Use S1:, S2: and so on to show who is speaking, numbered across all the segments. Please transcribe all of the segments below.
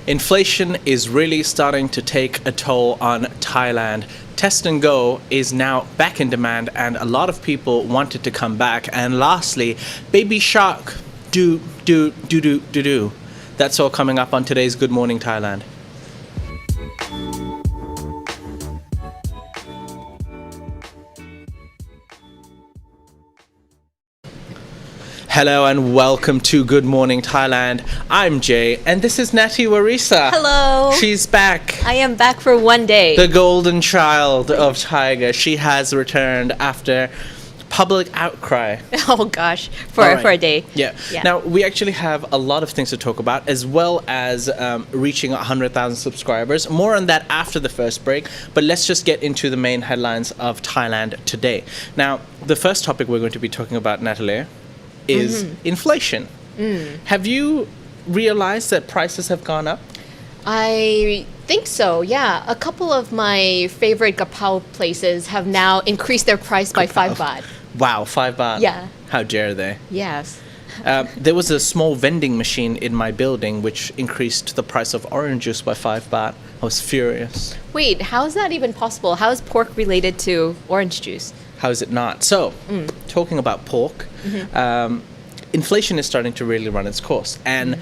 S1: Inflation is really starting to take a toll on Thailand. Test and Go is now back in demand, and a lot of people wanted to come back. And lastly, Baby Shark, do. That's all coming up on today's Good Morning Thailand. Hello and welcome to Good Morning Thailand. I'm Jay and this is Natty Warisa.
S2: Hello.
S1: She's back.
S2: I am back for one day.
S1: The golden child of Thaiger. She has returned after public outcry.
S2: Oh gosh, for a day.
S1: Yeah. Now we actually have a lot of things to talk about, as well as reaching 100,000 subscribers. More on that after the first break, but let's just get into the main headlines of Thailand today. Now, the first topic we're going to be talking about, Natalie, is inflation. Have you realized that prices have gone up?
S2: I think so, yeah. A couple of my favorite gapao places have now increased their price by 5 baht.
S1: Wow, 5 baht?
S2: Yeah.
S1: How dare they?
S2: Yes.
S1: There was a small vending machine in my building which increased the price of orange juice by 5 baht. I was furious.
S2: Wait, how is that even possible? How is pork related to orange juice?
S1: How is it not? So, talking about pork, inflation is starting to really run its course. And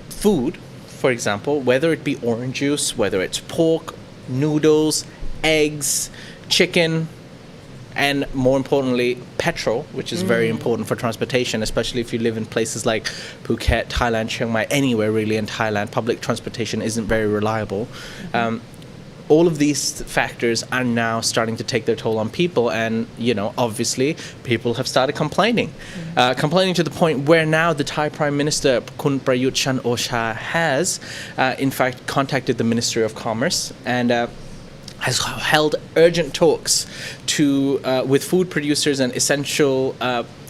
S1: food, for example, whether it be orange juice, whether it's pork, noodles, eggs, chicken, and more importantly, petrol, which is very important for transportation, especially if you live in places like Phuket, Thailand, Chiang Mai, anywhere really in Thailand, public transportation isn't very reliable. All of these factors are now starting to take their toll on people, and obviously people have started complaining to the point where now the Thai Prime Minister Kun Prayut Chan-o-cha has in fact contacted the Ministry of Commerce and has held urgent talks with food producers and essential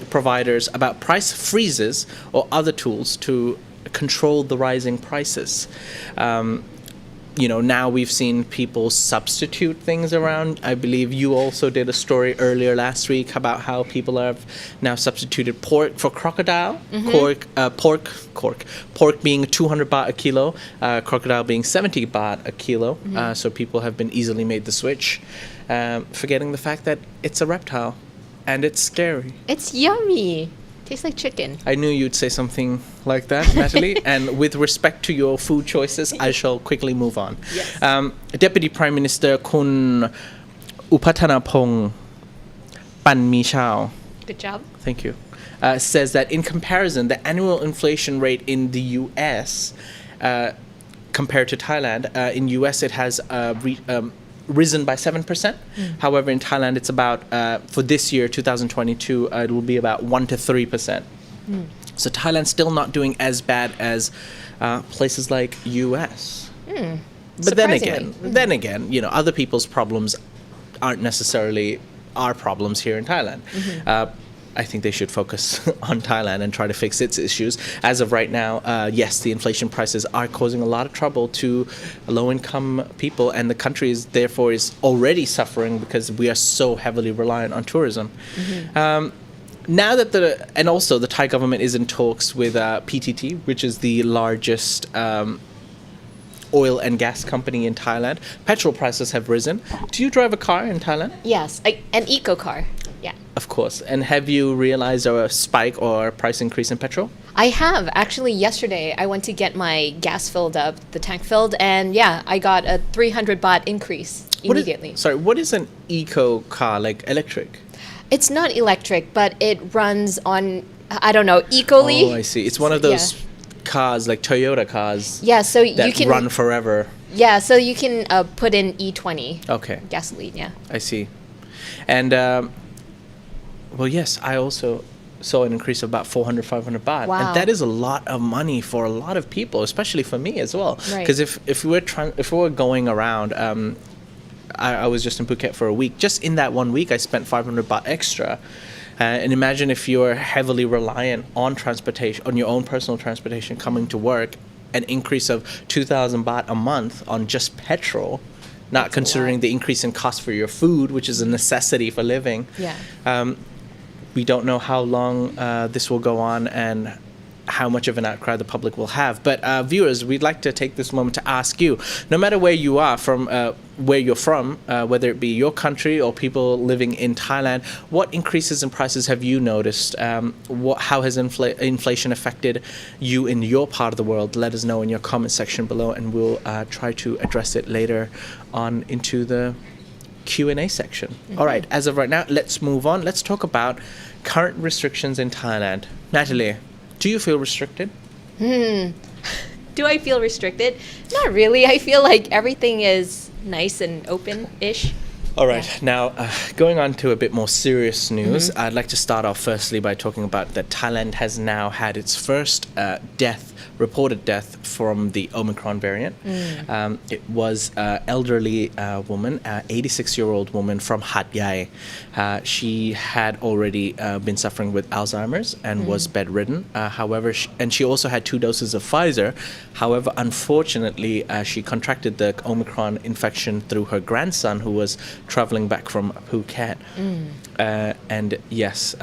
S1: providers about price freezes or other tools to control the rising prices. Now we've seen people substitute things around. I believe you also did a story earlier last week about how people have now substituted pork for crocodile. Pork being 200 baht a kilo, crocodile being 70 baht a kilo. So people have been easily made the switch, forgetting the fact that it's a reptile and it's scary.
S2: It's yummy. Tastes like chicken.
S1: I knew you'd say something like that, Natalie. And with respect to your food choices, I shall quickly move on.
S2: Yes.
S1: Deputy Prime Minister Kun Upathanapong Panmichao.
S2: Good job.
S1: Thank you. Says that in comparison, the annual inflation rate in the U.S. Compared to Thailand, in U.S. it has risen by 7%. However, in Thailand, it's about, for this year, 2022, it will be about 1 to 3%. So Thailand's still not doing as bad as places like US. But then again, other people's problems aren't necessarily our problems here in Thailand. I think they should focus on Thailand and try to fix its issues. As of right now, yes, the inflation prices are causing a lot of trouble to low-income people, and the country is therefore already suffering because we are so heavily reliant on tourism. Now that also the Thai government is in talks with PTT, which is the largest oil and gas company in Thailand. Petrol prices have risen. Do you drive a car in Thailand?
S2: Yes, an eco car. Yeah.
S1: Of course. And have you realized a spike or price increase in petrol?
S2: I have. Actually, yesterday I went to get my gas filled up, the tank filled, and yeah, I got a 300 baht increase immediately.
S1: What is an eco car, like electric?
S2: It's not electric, but it runs on, I don't know, ecoli.
S1: Oh, I see. It's one of those cars, like Toyota cars.
S2: Yeah, so you can
S1: run forever.
S2: Yeah, so you can put in E20.
S1: Okay.
S2: Gasoline, yeah.
S1: I see. And well, yes, I also saw an increase of about 400, 500 baht.
S2: Wow.
S1: And that is a lot of money for a lot of people, especially for me as well. Because if we're going around, I was just in Phuket for a week. Just in that 1 week, I spent 500 baht extra. And imagine if you're heavily reliant on transportation, on your own personal transportation coming to work, an increase of 2,000 baht a month on just petrol. Not considering the increase in cost for your food, which is a necessity for living.
S2: Yeah.
S1: We don't know how long this will go on, and how much of an outcry the public will have. But viewers, we'd like to take this moment to ask you, no matter where you are from, where you're from, whether it be your country or people living in Thailand, what increases in prices have you noticed? How has inflation affected you in your part of the world? Let us know in your comment section below, and we'll try to address it later on into the Q&A section. All right, as of right now, let's move on. Let's talk about current restrictions in Thailand. Natalie, do you feel restricted?
S2: Do I feel restricted? Not really. I feel like everything is nice and open-ish.
S1: All right. Now, going on to a bit more serious news, I'd like to start off firstly by talking about that Thailand has now had its first reported death from the Omicron variant. It was an elderly woman, 86-year-old woman from Hat Yai. She had already been suffering with Alzheimer's and was bedridden. However, she also had 2 doses of Pfizer. However, unfortunately, she contracted the Omicron infection through her grandson, who was traveling back from Phuket. And yes,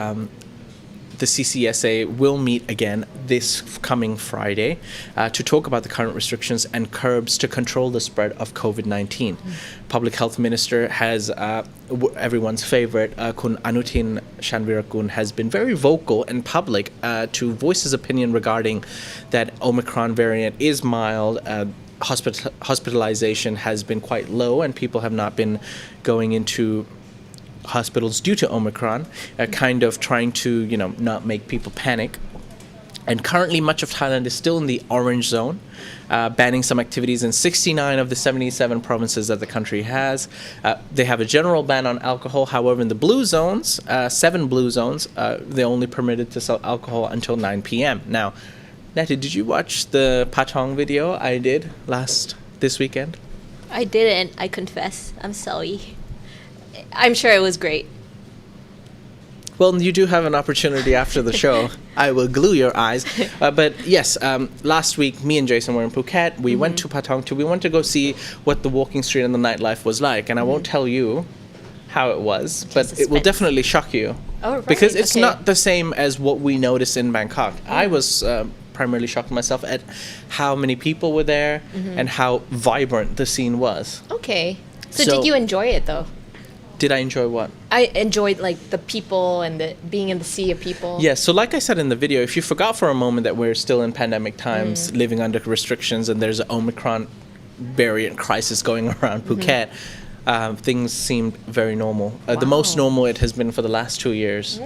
S1: the CCSA will meet again this coming Friday to talk about the current restrictions and curbs to control the spread of COVID-19. Public Health Minister has, everyone's favorite, Kun Anutin Shanvirakun, has been very vocal and public to voice his opinion regarding that Omicron variant is mild. Hospitalization has been quite low, and people have not been going into hospitals due to Omicron, kind of trying to, not make people panic. And currently, much of Thailand is still in the orange zone, banning some activities in 69 of the 77 provinces that the country has. They have a general ban on alcohol. However, in the blue zones, 7 blue zones, they're only permitted to sell alcohol until 9 p.m. Now, Natty, did you watch the Patong video I did this weekend?
S2: I didn't, I confess. I'm sorry. I'm sure it was great.
S1: Well, you do have an opportunity after the show. I will glue your eyes. But yes, last week, me and Jason were in Phuket. We went to Patong too. We went to go see what the walking street and the nightlife was like. And I won't tell you how it was, but it will definitely shock you.
S2: Oh, right.
S1: Because it's not the same as what we noticed in Bangkok. I was primarily shocked myself at how many people were there and how vibrant the scene was.
S2: Okay. So did you enjoy it, though?
S1: Did I enjoy what?
S2: I enjoyed like the people and being in the sea of people.
S1: Yeah, so like I said in the video, if you forgot for a moment that we're still in pandemic times, living under restrictions, and there's an Omicron variant crisis going around Phuket, things seemed very normal. The most normal it has been for the last 2 years.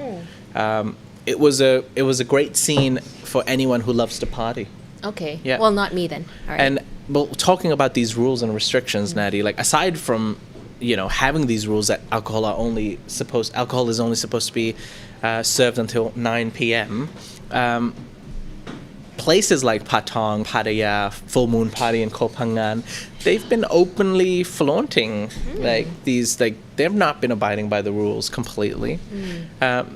S1: It was a great scene for anyone who loves to party.
S2: Okay.
S1: Yeah.
S2: Well, not me then. All right.
S1: And talking about these rules and restrictions, Natty, like aside from having these rules that alcohol is only supposed to be served until 9 p.m. Places like Patong, Pattaya, Full Moon Party, and Koh Phangan, they've been openly flaunting they've not been abiding by the rules completely.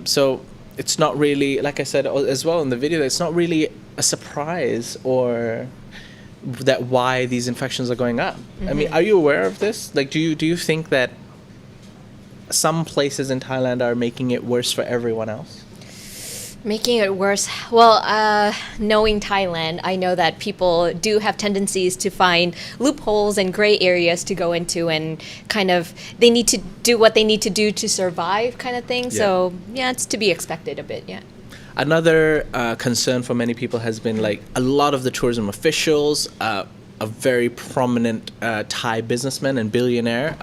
S1: So it's not really, like I said as well in the video, it's not really a surprise or that why these infections are going up. I mean, are you aware of this? Like, do you think that some places in Thailand are making it worse for everyone else?
S2: Making it worse. Well, knowing Thailand, I know that people do have tendencies to find loopholes and gray areas to go into, and kind of they need to do what they need to do to survive, kind of thing. Yeah. So yeah, it's to be expected a bit. Yeah. Another
S1: concern for many people has been like a lot of the tourism officials, a very prominent Thai businessman and billionaire,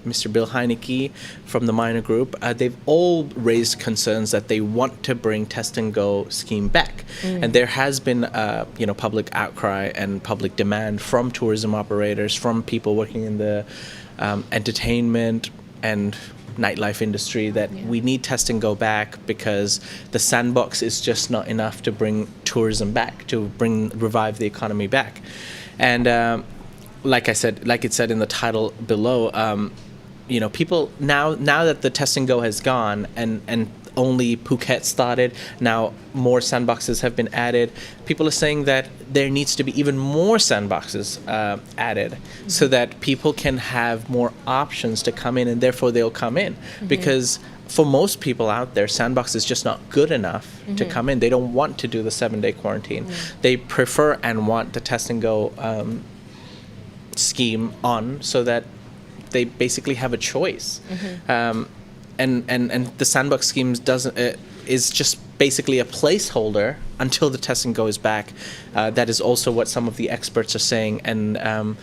S1: Mr. Bill Heineke from the Minor Group, they've all raised concerns that they want to bring Test and Go scheme back. And there has been public outcry and public demand from tourism operators, from people working in the entertainment and nightlife industry that we need Test and Go back because the sandbox is just not enough to bring tourism back, to revive the economy back. And like it said in the title below, people now that the Test and Go has gone and only Phuket started, now more sandboxes have been added. People are saying that there needs to be even more sandboxes added so that people can have more options to come in, and therefore they'll come in. Because for most people out there, Sandbox is just not good enough to come in. They don't want to do the 7-day quarantine. They prefer and want the test and go scheme on so that they basically have a choice. And the Sandbox scheme is just basically a placeholder until the test and go is back. That is also what some of the experts are saying. And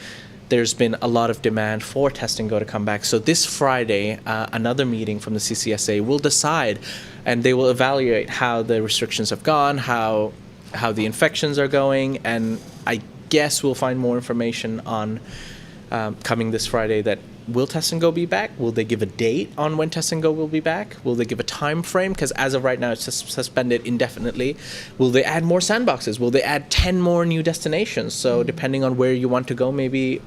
S1: there's been a lot of demand for test and go to come back. So this Friday, another meeting from the CCSA will decide, and they will evaluate how the restrictions have gone, how the infections are going, and I guess we'll find more information on coming this Friday that will test and go be back? Will they give a date on when test and go will be back? Will they give a time frame? Because as of right now, it's suspended indefinitely. Will they add more sandboxes? Will they add 10 more new destinations? So depending on where you want to go, maybe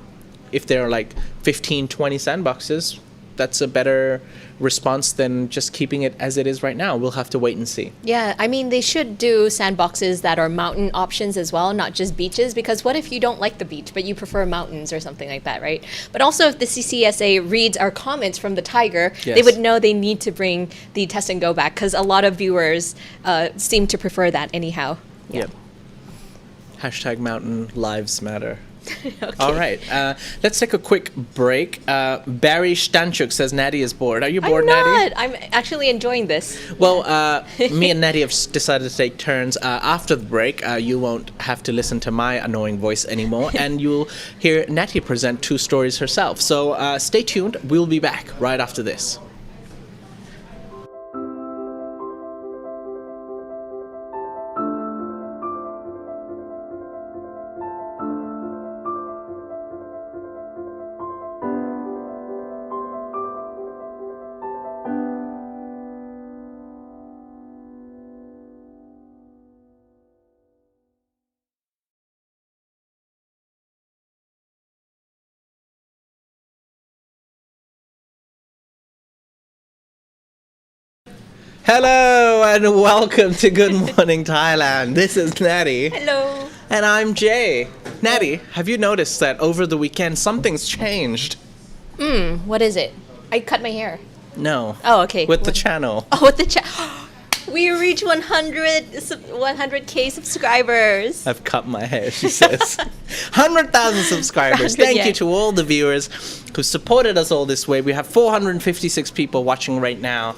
S1: if there are like 15, 20 sandboxes, that's a better response than just keeping it as it is right now. We'll have to wait and see.
S2: Yeah, I mean, they should do sandboxes that are mountain options as well, not just beaches, because what if you don't like the beach, but you prefer mountains or something like that, right? But also if the CCSA reads our comments from the Thaiger, they would know they need to bring the test and go back, because a lot of viewers seem to prefer that anyhow. Yeah.
S1: Yep. Hashtag mountain lives matter.
S2: Okay.
S1: All right, let's take a quick break. Barry Stanchuk says Natty is bored. Are you bored, Natty?
S2: I'm actually enjoying this.
S1: Well, me and Natty have decided to take turns. After the break, you won't have to listen to my annoying voice anymore, and you'll hear Natty present 2 stories herself. So stay tuned. We'll be back right after this. Hello and welcome to Good Morning Thailand. This is Natty.
S2: Hello.
S1: And I'm Jay. Natty, have you noticed that over the weekend something's changed?
S2: What is it? I cut my hair.
S1: No.
S2: Oh, okay.
S1: With the channel.
S2: Oh, with the we reached 100K subscribers.
S1: I've cut my hair, she says. 100,000 subscribers. Thank you to all the viewers who supported us all this way. We have 456 people watching right now.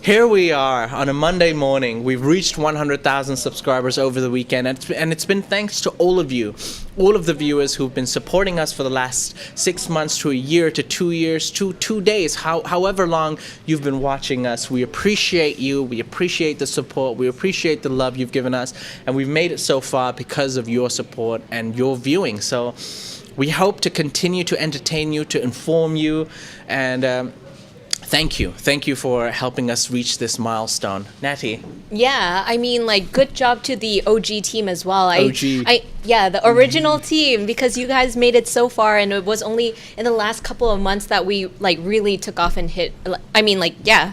S1: Here we are on a Monday morning. We've reached 100,000 subscribers over the weekend, and it's been thanks to all of you, all of the viewers who've been supporting us for the last 6 months to a year to 2 years to 2 days, however long you've been watching us. We appreciate you. We appreciate the support. We appreciate the love you've given us, and we've made it so far because of your support and your viewing. So we hope to continue to entertain you, to inform you, and thank you. Thank you for helping us reach this milestone. Natty?
S2: Yeah, I mean, like, good job to the OG team as well.
S1: OG.
S2: The original team, because you guys made it so far, and it was only in the last couple of months that we, like, really took off and hit. I mean, like, yeah,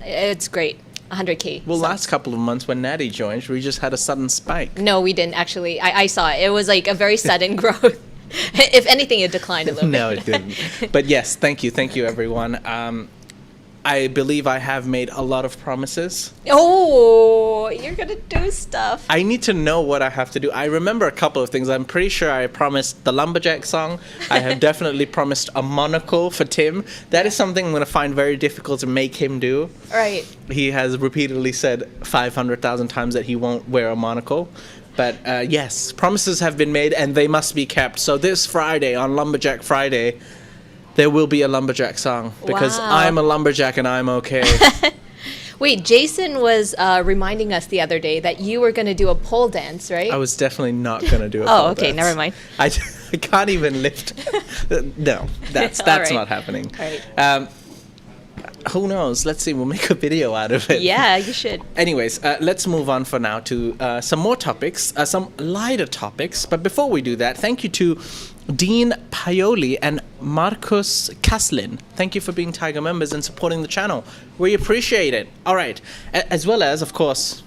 S2: it's great. 100K.
S1: Well, last couple of months when Natty joined, we just had a sudden spike.
S2: No, we didn't, actually. I saw it. It was, like, a very sudden growth. If anything, it declined a little bit.
S1: No, it didn't. But yes, thank you. Thank you, everyone. I believe I have made a lot of promises.
S2: Oh, you're gonna do stuff.
S1: I need to know what I have to do. I remember a couple of things. I'm pretty sure I promised the Lumberjack song. I have definitely promised a monocle for Tim. That is something I'm going to find very difficult to make him do.
S2: Right.
S1: He has repeatedly said 500,000 times that he won't wear a monocle. But yes, promises have been made and they must be kept. So this Friday, on Lumberjack Friday, there will be a lumberjack song because I'm a lumberjack and I'm okay.
S2: Wait, Jason was reminding us the other day that you were going to do a pole dance, right?
S1: I was definitely not going to do a pole
S2: okay,
S1: dance.
S2: never mind.
S1: I can't even lift. No, that's
S2: right.
S1: not happening.
S2: All right.
S1: Who knows? Let's see. We'll make a video out of it.
S2: Yeah, you should.
S1: Anyways, let's move on for now to some more topics, some lighter topics. But before we do that, thank you to Dean Paoli and Marcus Kaslin. Thank you for being Thaiger members and supporting the channel. We appreciate it. All right. As well as, of course,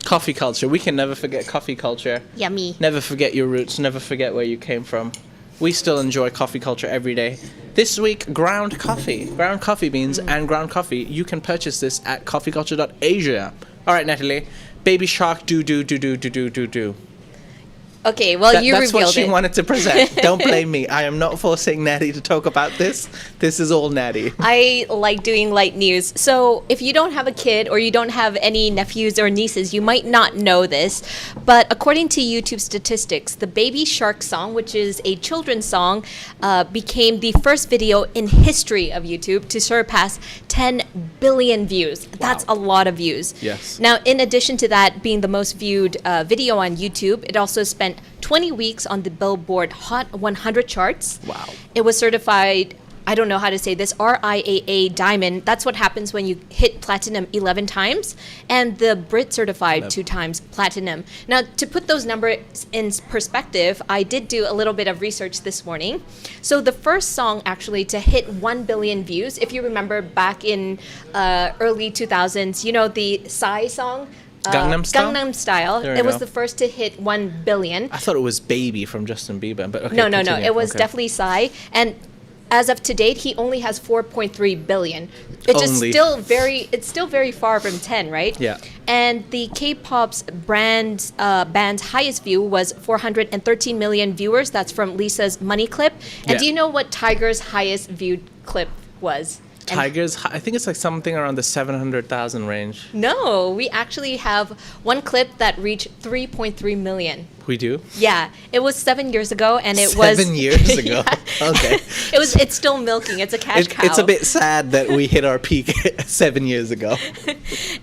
S1: coffee culture. We can never forget coffee culture.
S2: Yummy.
S1: Never forget your roots. Never forget where you came from. we still enjoy coffee culture every day. This week, ground coffee beans and ground coffee. You can purchase this at coffeeculture.asia. All right, Natalie, Baby Shark do.
S2: Okay, well, you
S1: that's
S2: revealed
S1: what she
S2: it.
S1: wanted to present. Don't blame me. I am not forcing Natty to talk about this. This is all Natty.
S2: I like doing light news. So if you don't have a kid or you don't have any nephews or nieces, you might not know this. But according to YouTube statistics, the Baby Shark song, which is a children's song, became the first video in history of YouTube to surpass 10 billion views. That's a lot of views.
S1: Yes.
S2: Now, in addition to that being the most viewed video on YouTube, it also spent 20 weeks on the Billboard Hot 100 charts.
S1: Wow.
S2: It was certified, I don't know how to say this, RIAA Diamond. That's what happens when you hit platinum 11 times. And the Brit certified 2 times platinum. Now, to put those numbers in perspective, I did do a little bit of research this morning. So the first song actually to hit 1 billion views, if you remember back in early 2000s, you know the Psy song?
S1: Gangnam Style?
S2: Gangnam Style.
S1: There we
S2: It was
S1: go.
S2: the first to hit 1 billion.
S1: I thought it was Baby from Justin Bieber, but okay.
S2: No.
S1: Continue.
S2: It was
S1: Okay.
S2: definitely Psy. And as of to date, he only has 4.3 billion. It's just
S1: Only.
S2: still very far from 10, right?
S1: Yeah.
S2: And the K-pop's band's highest view was 413 million viewers. That's from Lisa's Money clip. And
S1: Yeah.
S2: do you know what Tiger's highest viewed clip was? And
S1: Tiger's, I think it's like something around the 700,000 range.
S2: no, we actually have one clip that reached 3.3 million.
S1: We do?
S2: Yeah, it was 7 years ago, and it was
S1: 7 years ago.
S2: Yeah.
S1: Okay.
S2: It's still milking. It's a cash cow.
S1: It's a bit sad that we hit our peak 7 years ago.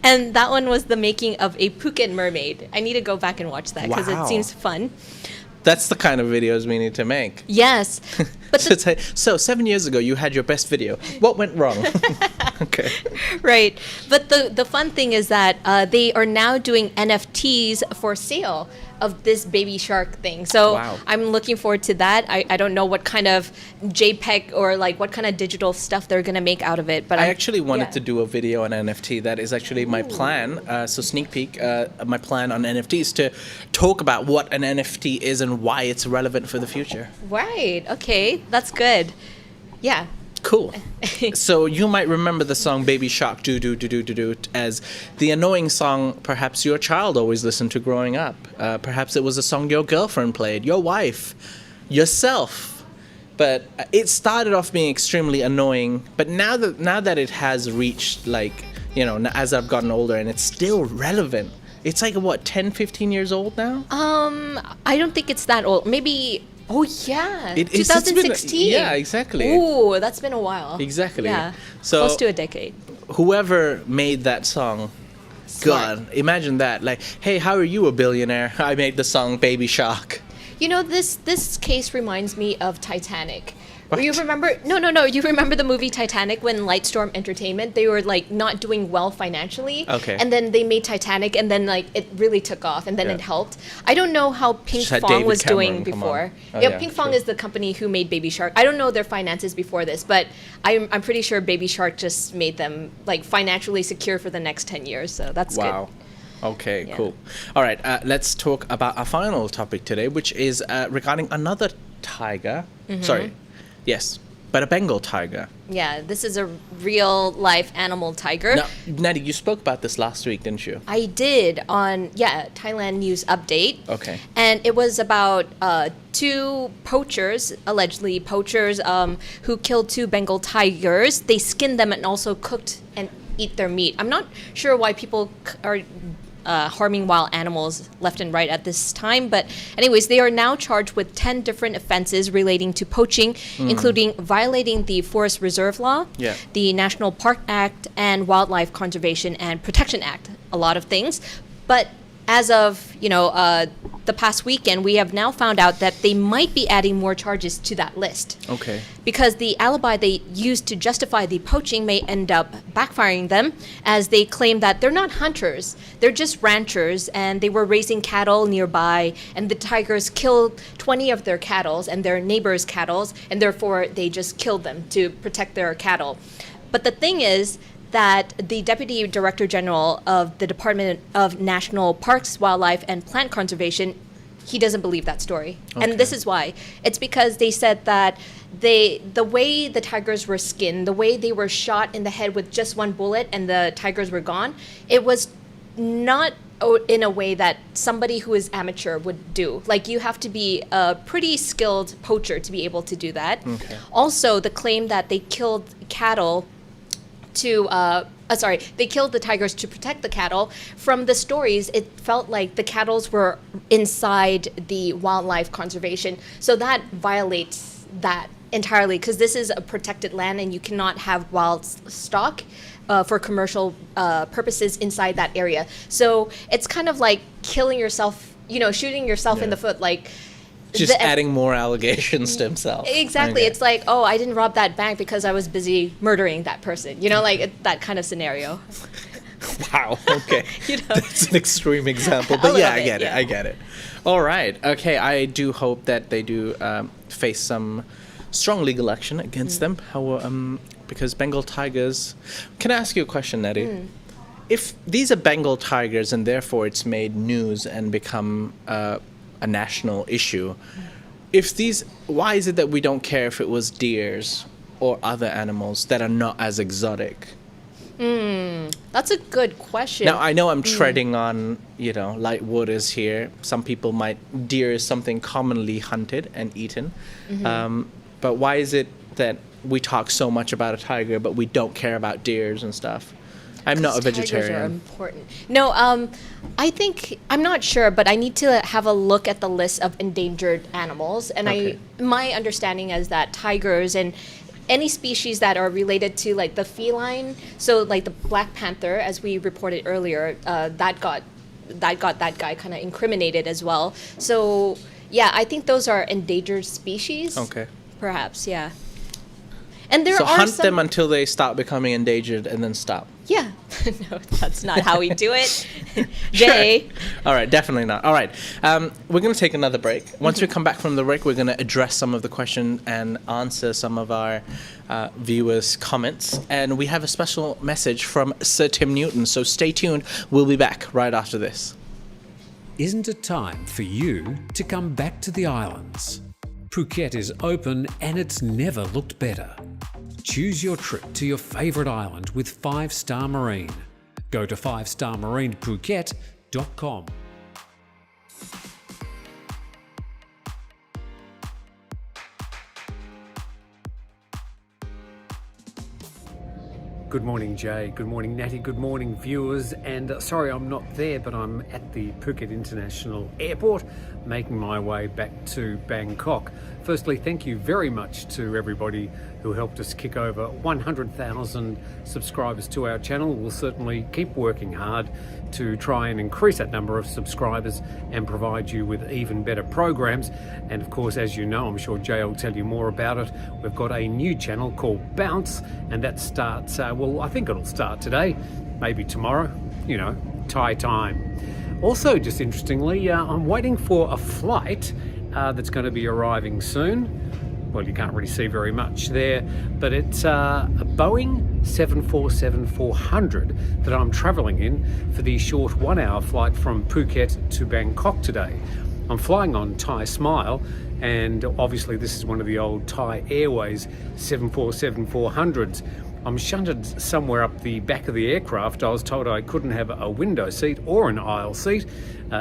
S2: And that one was the making of a Phuket mermaid. I need to go back and watch that because
S1: Wow.
S2: it seems fun.
S1: That's the kind of videos we need to make.
S2: Yes, but
S1: So 7 years ago, you had your best video. What went wrong? Okay.
S2: right. But the fun thing is that they are now doing NFTs for sale of this Baby Shark thing. So
S1: Wow.
S2: I'm looking forward to that. I don't know what kind of JPEG or like what kind of digital stuff they're gonna make out of it. But
S1: I actually wanted
S2: yeah.
S1: to do a video on NFT. That is actually my plan. So sneak peek, my plan on NFTs to talk about what an NFT is and why it's relevant for the future.
S2: Right. Okay. That's good. Yeah.
S1: Cool. So you might remember the song Baby Shark do as the annoying song perhaps your child always listened to growing up. Perhaps it was a song your girlfriend played, your wife, yourself. But it started off being extremely annoying, but now that it has reached, like, you know, as I've gotten older and it's still relevant. It's like what, 10, 15 years old now?
S2: I don't think it's that old. Maybe. Oh yeah,
S1: It's been-
S2: 2016.
S1: yeah, exactly.
S2: Ooh, that's been a while.
S1: Exactly.
S2: Yeah.
S1: So-
S2: Close to a decade.
S1: Whoever made that song,
S2: Smart.
S1: God, imagine that. Like, hey, how are you a billionaire? I made the song Baby Shark.
S2: You know, this case reminds me of Titanic.
S1: What?
S2: You remember? No. You remember the movie Titanic when Lightstorm Entertainment, they were like not doing well financially.
S1: Okay.
S2: And then they made Titanic, and then like it really took off, and then
S1: Yeah.
S2: it helped. I don't know how Pink
S1: Just had
S2: Fong
S1: David
S2: was doing
S1: Cameron come
S2: before.
S1: on. Oh,
S2: yeah,
S1: yeah,
S2: Pink Fong
S1: sure.
S2: is the company who made Baby Shark. I don't know their finances before this, but I'm pretty sure Baby Shark just made them like financially secure for the next 10 years. So that's
S1: Wow. Okay,
S2: Yeah.
S1: cool. All right, let's talk about our final topic today, which is regarding another tiger.
S2: Mm-hmm.
S1: Sorry. Yes, but a Bengal tiger.
S2: good. Yeah, this is a real life animal tiger.
S1: Now, Natty, you spoke about this last week, didn't you?
S2: I did on Thailand News Update.
S1: Okay.
S2: And it was about 2 poachers, allegedly poachers, who killed 2 Bengal tigers. They skinned them and also cooked and eat their meat. I'm not sure why people are harming wild animals left and right at this time. But anyways, they are now charged with 10 different offenses relating to poaching, including violating the Forest Reserve Law,
S1: Yeah.
S2: the National Park Act, and Wildlife Conservation and Protection Act. A lot of things. But as of, the past weekend, we have now found out that they might be adding more charges to that list.
S1: Okay.
S2: Because the alibi they used to justify the poaching may end up backfiring them, as they claim that they're not hunters, they're just ranchers, and they were raising cattle nearby, and the tigers killed 20 of their cattle and their neighbors' cattle, and therefore they just killed them to protect their cattle. But the thing is that the Deputy Director General of the Department of National Parks, Wildlife, and Plant Conservation, he doesn't believe that story.
S1: Okay.
S2: And this is why. It's because they said that the way the tigers were skinned, the way they were shot in the head with just one bullet and the tigers were gone, it was not in a way that somebody who is amateur would do. Like, you have to be a pretty skilled poacher to be able to do that.
S1: Okay.
S2: Also, the claim that they killed cattle to they killed the tigers to protect the cattle. From the stories, it felt like the cattle were inside the wildlife conservation. So that violates that entirely, because this is a protected land and you cannot have wild stock for commercial purposes inside that area. So it's kind of like killing yourself, shooting yourself in the foot, like
S1: just adding more allegations to himself.
S2: Exactly.
S1: Okay.
S2: It's like, oh, I didn't rob that bank because I was busy murdering that person. That kind of scenario.
S1: Wow. Okay. That's an extreme example, but yeah, I get it. All right. Okay. I do hope that they do face some strong legal action against them. Because Bengal tigers. Can I ask you a question, Natty? If these are Bengal tigers and therefore it's made news and become a national issue, why is it that we don't care if it was deers or other animals that are not as exotic?
S2: That's a good question.
S1: Now, I know I'm treading on, light waters here. Some people deer is something commonly hunted and eaten. But why is it that we talk so much about a tiger, but we don't care about deers and stuff? I'm not a vegetarian.
S2: Tigers are important. No, I think, I'm not sure, but I need to have a look at the list of endangered animals. And
S1: Okay.
S2: my understanding is that tigers and any species that are related to like the feline, so like the black panther, as we reported earlier, that got that guy kind of incriminated as well. So yeah, I think those are endangered species.
S1: Okay.
S2: Perhaps, yeah. And there
S1: So
S2: are
S1: hunt
S2: some,
S1: them until they stop becoming endangered and then stop.
S2: Yeah. No, that's not how we do it. Jay.
S1: Sure. All right, definitely not. All right, we're going to take another break. Once we come back from the break, we're going to address some of the questions and answer some of our viewers' comments. And we have a special message from Sir Tim Newton, so stay tuned. We'll be back right after this.
S3: Isn't it time for you to come back to the islands? Phuket is open and it's never looked better. Choose your trip to your favourite island with 5 Star Marine. Go to 5starmarinephuket.com.
S4: Good morning, Jay. Good morning, Natty. Good morning, viewers. And sorry I'm not there, but I'm at the Phuket International Airport, making my way back to Bangkok. Firstly, thank you very much to everybody who helped us kick over 100,000 subscribers to our channel. We'll certainly keep working hard to try and increase that number of subscribers and provide you with even better programs. And of course, as you know, I'm sure Jay will tell you more about it, we've got a new channel called Bounce, and that starts, I think it'll start today, maybe tomorrow, Thai time. Also, just interestingly, I'm waiting for a flight that's going to be arriving soon. Well, you can't really see very much there, but it's a Boeing 747-400 that I'm travelling in for the short 1-hour flight from Phuket to Bangkok today. I'm flying on Thai Smile, and obviously this is one of the old Thai Airways 747-400s. I'm shunted somewhere up the back of the aircraft. I was told I couldn't have a window seat or an aisle seat,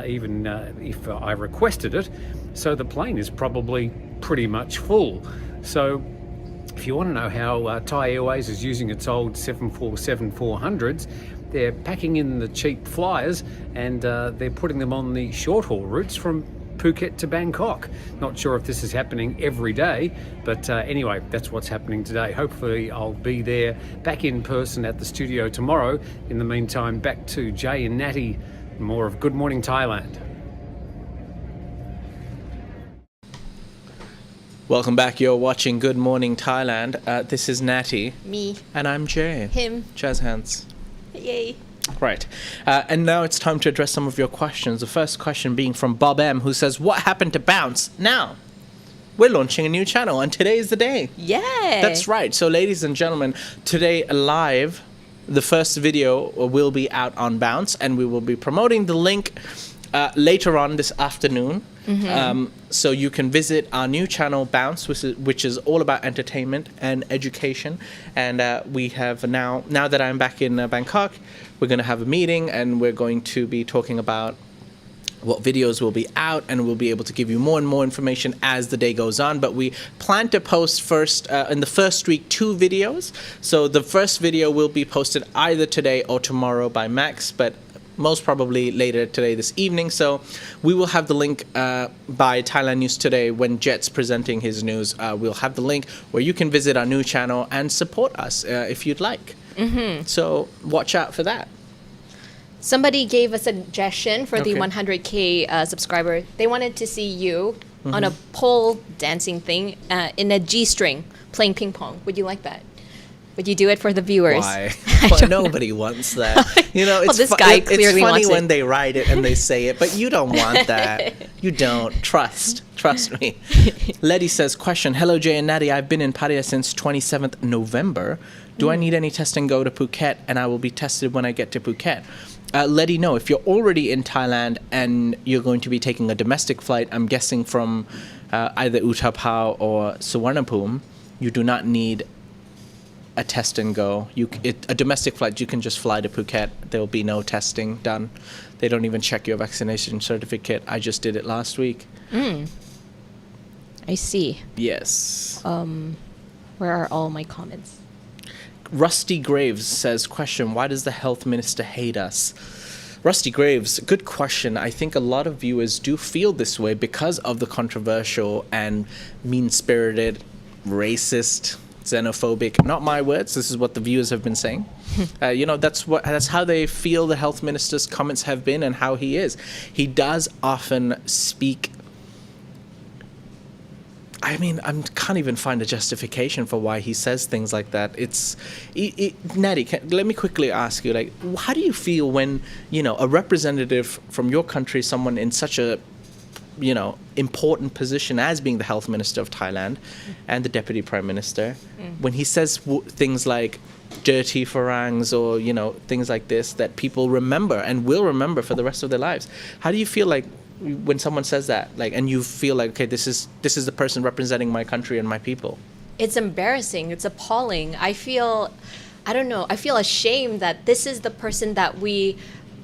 S4: even if I requested it. So the plane is probably pretty much full. So if you want to know how Thai Airways is using its old 747-400s, they're packing in the cheap flyers and they're putting them on the short-haul routes from Phuket to Bangkok. Not sure if this is happening every day, but anyway, that's what's happening today. Hopefully I'll be there back in person at the studio tomorrow. In the meantime, back to Jay and Natty, more of Good Morning Thailand.
S1: Welcome back. You're watching Good Morning Thailand. This is Natty.
S2: Me.
S1: And I'm Jay.
S2: Him.
S1: Jazz hands.
S2: Yay.
S1: Right. And now it's time to address some of your questions. The first question being from Bob M, who says, what happened to Bounce? Now, we're launching a new channel, and today is the day.
S2: Yeah.
S1: That's right. So, ladies and gentlemen, today live, the first video will be out on Bounce, and we will be promoting the link later on this afternoon. So you can visit our new channel, Bounce, which is all about entertainment and education. And we have now that I'm back in Bangkok, we're going to have a meeting, and we're going to be talking about what videos will be out, and we'll be able to give you more and more information as the day goes on. But we plan to post first in the first week 2 videos. So the first video will be posted either today or tomorrow by Max, but most probably later today, this evening. So we will have the link by Thailand News Today when Jet's presenting his news. We'll have the link where you can visit our new channel and support us if you'd like. So watch out for that.
S2: Somebody gave a suggestion for the 100K subscriber. They wanted to see you on a pole dancing thing in a G-string playing ping pong. Would you like that? Would you do it for the viewers?
S1: Why? Well, nobody wants that. You know, it's,
S2: this guy clearly
S1: it's funny
S2: wants
S1: when
S2: it.
S1: they write it and they say it, but you don't want that. You don't. Trust me. Letty says, question, hello Jay and Natty, I've been in Pattaya since 27th November. Do I need any test and go to Phuket, and I will be tested when I get to Phuket? Letty, no. If you're already in Thailand and you're going to be taking a domestic flight, I'm guessing from either Utapao or Suvarnabhumi, you do not need a test and go. A domestic flight, you can just fly to Phuket. There will be no testing done. They don't even check your vaccination certificate. I just did it last week.
S2: I see.
S1: Yes.
S2: Where are all my comments?
S1: Rusty Graves says, question, why does the health minister hate us? Rusty Graves, good question. I think a lot of viewers do feel this way because of the controversial and mean-spirited, racist, xenophobic, not my words, this is what the viewers have been saying. That's how they feel the health minister's comments have been and how he is. He does often speak, I can't even find a justification for why he says things like that. Natty, let me quickly ask you, like, how do you feel when, a representative from your country, someone in such a, important position as being the health minister of Thailand and the deputy prime minister, when he says things like dirty farangs or, things like this that people remember and will remember for the rest of their lives. How do you feel like when someone says that, like, and you feel like, okay, this is the person representing my country and my people?
S2: It's embarrassing. It's appalling. I feel ashamed that this is the person that we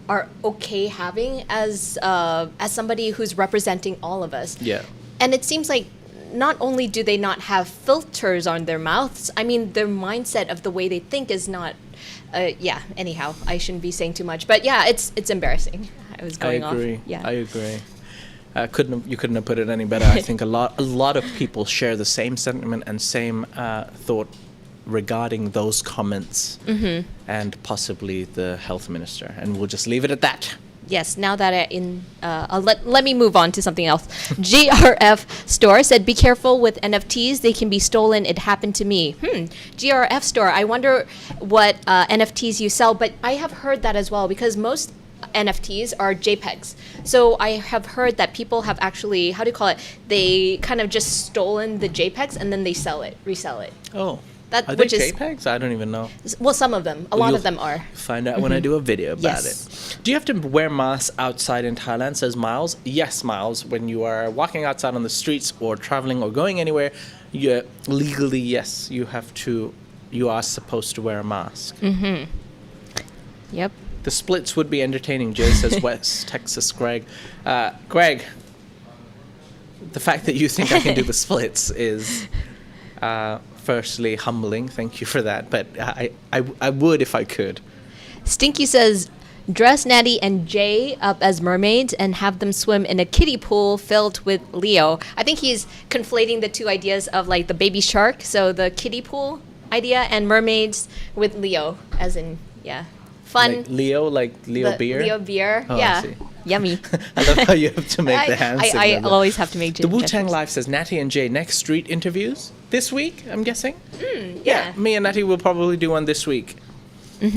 S2: are okay having as somebody who's representing all of us.
S1: Yeah.
S2: And it seems like not only do they not have filters on their mouths, their mindset of the way they think is not, anyhow, I shouldn't be saying too much. But yeah, it's embarrassing. I was going off. Yeah.
S1: I agree. You couldn't have put it any better. I think a lot of people share the same sentiment and same thought regarding those comments and possibly the health minister. And we'll just leave it at that.
S2: Yes, now that let me move on to something else. GRF Store said, be careful with NFTs. They can be stolen. It happened to me. GRF Store, I wonder what NFTs you sell. But I have heard that as well, because most NFTs are JPEGs. So I have heard that people have actually, how do you call it? They kind of just stolen the JPEGs and then they resell it.
S1: Oh. Are they JPEGs? I don't even know.
S2: Well, some of them. A lot of them are.
S1: Find out when I do a video about it. Do you have to wear masks outside in Thailand, says Miles? Yes, Miles. When you are walking outside on the streets or traveling or going anywhere, legally, yes, you are supposed to wear a mask.
S2: Yep.
S1: The splits would be entertaining, Jay, says West Texas Greg. Greg, the fact that you think I can do the splits is... firstly, humbling. Thank you for that. But I would if I could.
S2: Stinky says, dress Natty and Jay up as mermaids and have them swim in a kiddie pool filled with Leo. I think he's conflating the two ideas of like the baby shark, so the kiddie pool idea, and mermaids with Leo, as in, fun.
S1: Like Leo beer?
S2: Leo beer,
S1: oh,
S2: yeah.
S1: I see.
S2: Yummy.
S1: I love how you have to make the hand signal.
S2: I always have to make
S1: The Wu-Tang Live says, Natty and Jay, next street interviews this week, I'm guessing? Yeah, me and Natty will probably do one this week.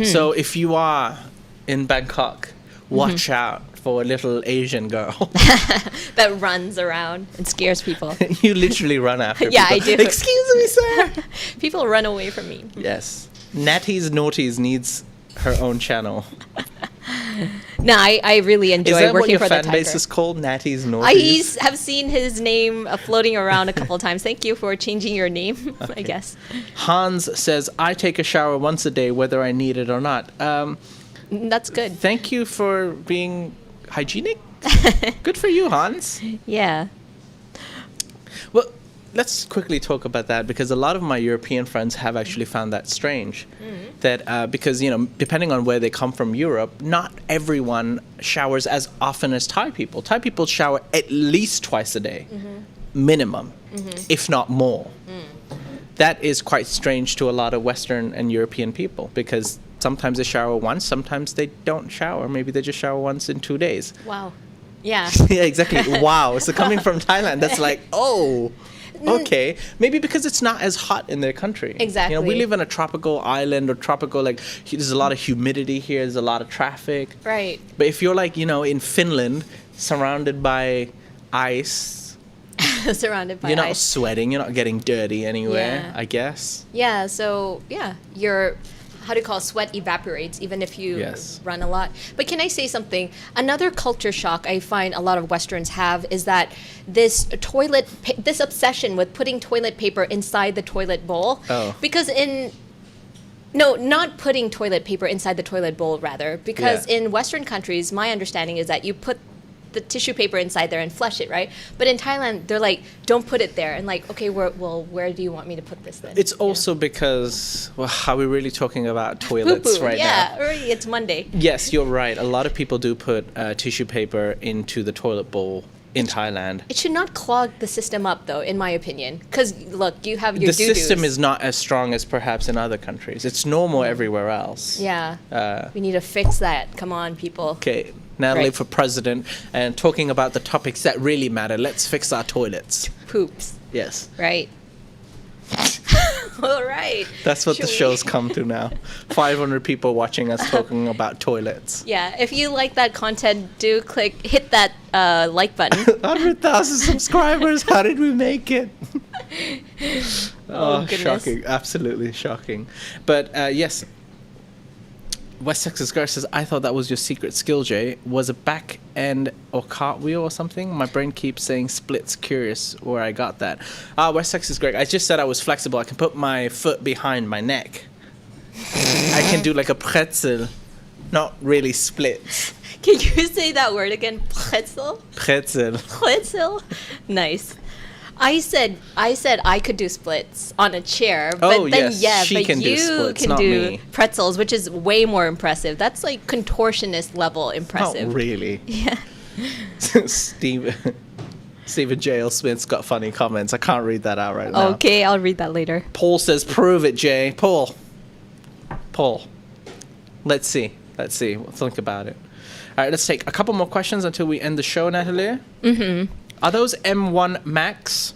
S1: So if you are in Bangkok, watch out for a little Asian girl.
S2: that runs around and scares people.
S1: You literally run after people.
S2: I do.
S1: Excuse me, sir.
S2: People run away from me.
S1: Yes. Natty's Naughties needs her own channel.
S2: No, I really enjoy
S1: Is that what
S2: working
S1: your
S2: for the
S1: fan base
S2: Thaiger.
S1: is called? Natty's
S2: I
S1: Northeast?
S2: have seen his name floating around a couple times. Thank you for changing your name, I guess.
S1: Hans says, I take a shower once a day, whether I need it or not.
S2: That's good.
S1: Thank you for being hygienic. Good for you, Hans.
S2: Yeah.
S1: Well, let's quickly talk about that because a lot of my European friends have actually found that strange. That because, depending on where they come from Europe, not everyone showers as often as Thai people. Thai people shower at least twice a day, minimum, if not more. That is quite strange to a lot of Western and European people because sometimes they shower once, sometimes they don't shower. Maybe they just shower once in 2 days.
S2: Wow. Yeah.
S1: Yeah, exactly. Wow. So coming from Thailand, that's like, oh, okay. Maybe because it's not as hot in their country.
S2: Exactly.
S1: We live in a tropical island or tropical, there's a lot of humidity here. There's a lot of traffic.
S2: Right.
S1: But if you're in Finland, surrounded by ice,
S2: Surrounded by
S1: you're not
S2: ice.
S1: sweating. You're not getting dirty anywhere,
S2: Yeah.
S1: I guess.
S2: Yeah, so your sweat evaporates even if you
S1: Yes.
S2: run a lot. But can I say something? Another culture shock I find a lot of Westerns have is that this obsession with putting toilet paper inside the toilet bowl.
S1: Oh.
S2: Because not putting toilet paper inside the toilet bowl, rather. Because
S1: Yeah.
S2: in Western countries, my understanding is that you put the tissue paper inside there and flush it, right? But in Thailand, they're like, don't put it there. And like, okay, where do you want me to put this then?
S1: It's also because, are we really talking about toilets
S2: Poo-poo.
S1: right now?
S2: Yeah, already it's Monday.
S1: Yes, you're right. A lot of people do put tissue paper into the toilet bowl in Thailand.
S2: It should not clog the system up, though, in my opinion. Because, look, you have your
S1: The system is not as strong as perhaps in other countries. It's normal everywhere else.
S2: Yeah. We need to fix that. Come on, people.
S1: Okay, Natalie
S2: Right.
S1: for president and talking about the topics that really matter. Let's fix our toilets.
S2: Poops.
S1: Yes.
S2: Right. All right.
S1: That's what the
S2: Should we-
S1: show's come to now. 500 people watching us talking about toilets.
S2: Yeah, if you like that content, hit that like button.
S1: 100,000 subscribers. How did we make it?
S2: Oh, goodness.
S1: Shocking. Absolutely shocking. But yes, West Texas Girl says, I thought that was your secret skill, Jay. Was it back end or cartwheel or something? My brain keeps saying splits. Curious where I got that. West Texas Greg, I just said I was flexible. I can put my foot behind my neck. I can do like a pretzel. Not really splits.
S2: Can you say that word again? Pretzel?
S1: Pretzel.
S2: Pretzel? Nice. I said I could do splits on a chair, but
S1: Oh,
S2: then
S1: yes, she
S2: but
S1: can do
S2: you
S1: splits,
S2: can
S1: not
S2: do
S1: me.
S2: pretzels, which is way more impressive. That's like contortionist level impressive.
S1: Not really.
S2: Yeah.
S1: Stephen J. L. Smith's got funny comments. I can't read that out right now.
S2: Okay, I'll read that later.
S1: Paul says, prove it, Jay. Paul. Let's see. We'll think about it. All right, let's take a couple more questions until we end the show, Natalie. Mm-hmm. Are those M1 Macs?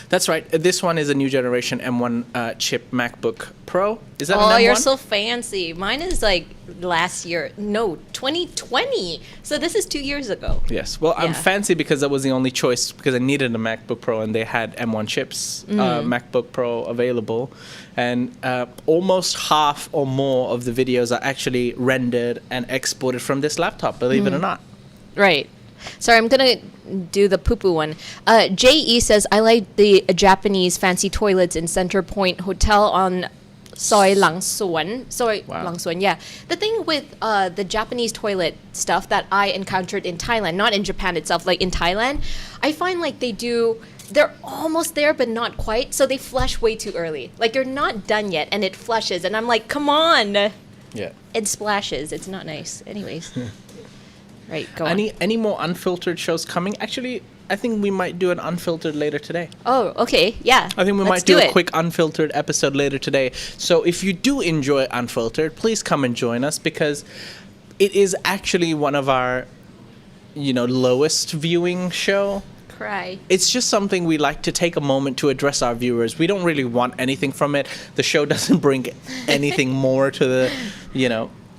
S1: That's right. This one is a new generation M1 chip MacBook Pro. Is that an M1?
S2: Oh, you're so fancy. Mine is like last year. No, 2020. So this is 2 years ago.
S1: Yes. Well, I'm
S2: Yeah.
S1: fancy because that was the only choice because I needed a MacBook Pro and they had M1 chips, MacBook Pro available. And almost half or more of the videos are actually rendered and exported from this laptop, believe it or not.
S2: Right. Sorry, I'm going to do the poo-poo one. J.E. says, I like the Japanese fancy toilets in Center Point Hotel on Soi Lang Suan.
S1: Wow.
S2: Lang Suan, yeah. The thing with the Japanese toilet stuff that I encountered in Thailand, not in Japan itself, like in Thailand, I find like they're almost there, but not quite. So they flush way too early. Like you're not done yet, and it flushes. And I'm like, come on.
S1: Yeah.
S2: It splashes. It's not nice. Anyways. Right, go on.
S1: Any more unfiltered shows coming? Actually, I think we might do an unfiltered later today.
S2: Oh, okay. Yeah.
S1: I think we
S2: Let's
S1: might do a
S2: it.
S1: quick unfiltered episode later today. So if you do enjoy Unfiltered, please come and join us because it is actually one of our, lowest viewing show.
S2: Cry.
S1: It's just something we like to take a moment to address our viewers. We don't really want anything from it. The show doesn't bring anything more to the,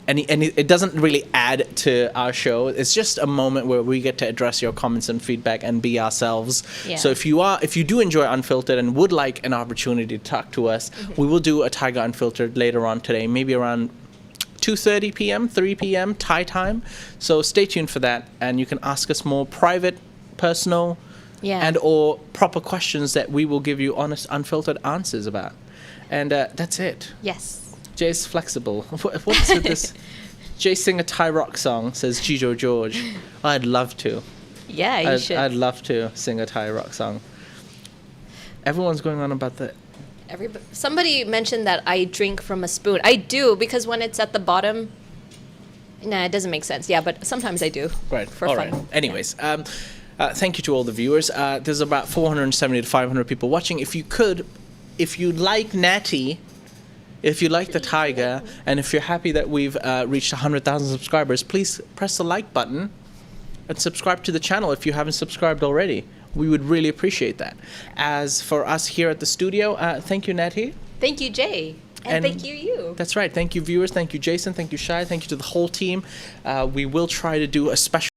S1: and it doesn't really add to our show. It's just a moment where we get to address your comments and feedback and be ourselves.
S2: Yeah.
S1: So if you do enjoy Unfiltered and would like an opportunity to talk to us, we will do a Thaiger Unfiltered later on today, maybe around 2:30 p.m., 3 p.m. Thai time. So stay tuned for that, and you can ask us more private, personal, and or proper questions that we will give you honest, unfiltered answers about. And that's it.
S2: Yes.
S1: Jay's flexible. What's with this? Jay sing a Thai rock song, says Gijo George. I'd love to.
S2: Yeah, you should.
S1: I'd love to sing a Thai rock song. Everyone's going on about that.
S2: Somebody mentioned that I drink from a spoon. I do, because when it's at the bottom, it doesn't make sense. Yeah, but sometimes I do.
S1: Right.
S2: For
S1: all
S2: fun.
S1: right. Anyways, thank you to all the viewers. There's about 470 to 500 people watching. If you like Natty, if you like the Thaiger, and if you're happy that we've reached 100,000 subscribers, please press the like button and subscribe to the channel if you haven't subscribed already. We would really appreciate that. As for us here at the studio, thank you, Natty.
S2: Thank you, Jay. And thank you.
S1: That's right. Thank you, viewers. Thank you, Jason. Thank you, Shai. Thank you to the whole team. We will try to do a special